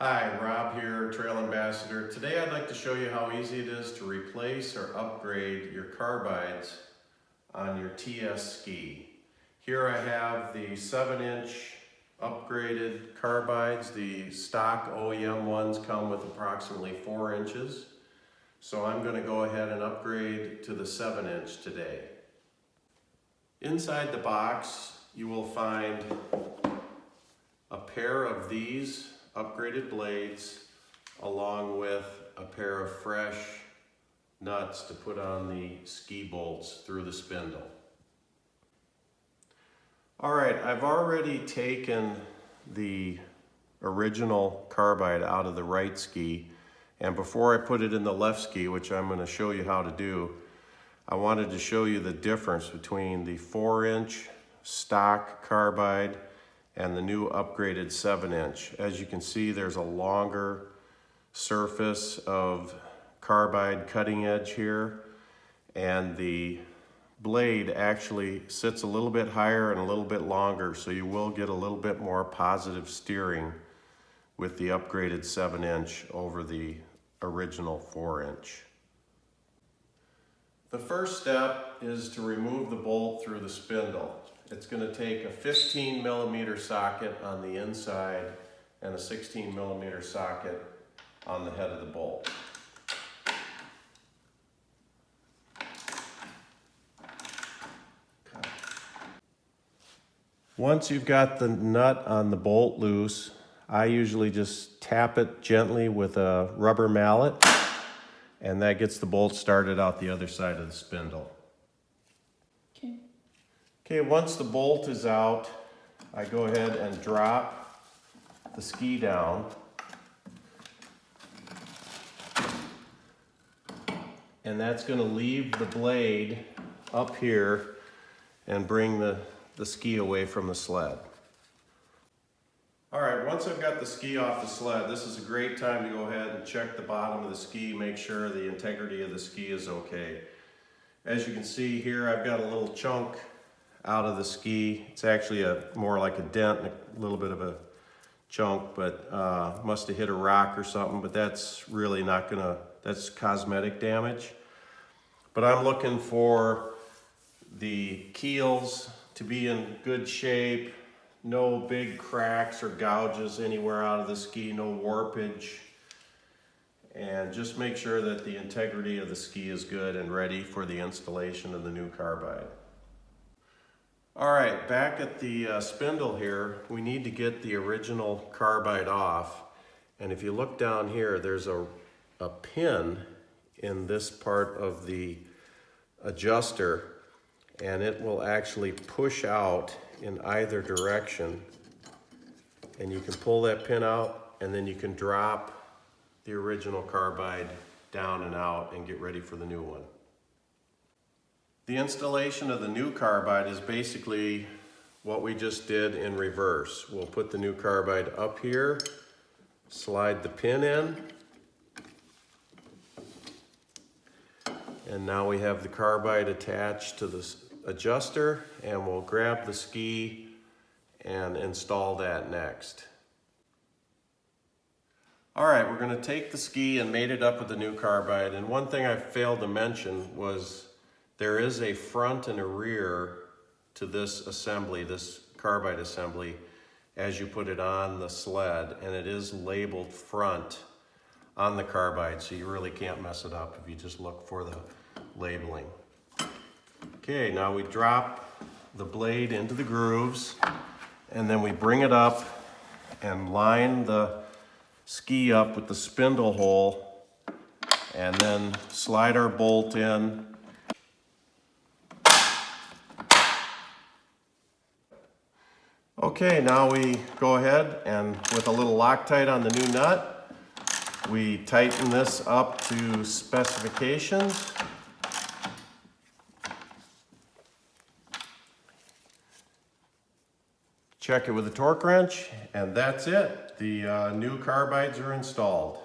Hi, Rob here, Trail Ambassador. Today I'd like to show you how easy it is to replace or upgrade your carbides on your TS ski. Here I have the 7-inch upgraded carbides. The stock OEM ones come with approximately 4 inches. So I'm going to go ahead and upgrade to the 7-inch today. Inside the box you will find a pair of these upgraded blades along with a pair of fresh nuts to put on the ski bolts through the spindle. Alright, I've already taken the original carbide out of the right ski, and before I put it in the left ski, which I'm going to show you how to do, I wanted to show you the difference between the 4-inch stock carbide and the new upgraded 7-inch. As you can see, there's a longer surface of carbide cutting edge here, and the blade actually sits a little bit higher and a little bit longer, so you will get a little bit more positive steering with the upgraded 7-inch over the original 4-inch. The first step is to remove the bolt through the spindle. It's going to take a 15mm socket on the inside and a 16mm socket on the head of the bolt. Once you've got the nut on the bolt loose, I usually just tap it gently with a rubber mallet, and that gets the bolt started out the other side of the spindle. Okay, once the bolt is out, I go ahead and drop the ski down. And that's going to leave the blade up here and bring the ski away from the sled. Alright, once I've got the ski off the sled, this is a great time to go ahead and check the bottom of the ski, make sure the integrity of the ski is okay. As you can see here, I've got a little chunk out of the ski. It's actually more like a dent and a little bit of a chunk, but must have hit a rock or something, but that's really not gonna, that's cosmetic damage. But I'm looking for the keels to be in good shape, no big cracks or gouges anywhere out of the ski, no warpage, and just make sure that the integrity of the ski is good and ready for the installation of the new carbide. Alright, back at the spindle here, we need to get the original carbide off. And if you look down here, there's a pin in this part of the adjuster, and it will actually push out in either direction. And you can pull that pin out, and then you can drop the original carbide down and out and get ready for the new one. The installation of the new carbide is basically what we just did in reverse. We'll put the new carbide up here, slide the pin in, and now we have the carbide attached to the adjuster, and we'll grab the ski and install that next. Alright, we're going to take the ski and mate it up with the new carbide, and one thing I failed to mention was there is a front and a rear to this assembly, this carbide assembly, as you put it on the sled, and it is labeled front on the carbide, so you really can't mess it up if you just look for the labeling. Okay, now we drop the blade into the grooves, and then we bring it up and line the ski up with the spindle hole, and then slide our bolt in. Okay, now we go ahead and with a little Loctite on the new nut, we tighten this up to specifications. Check it with a torque wrench, and that's it. The new carbides are installed.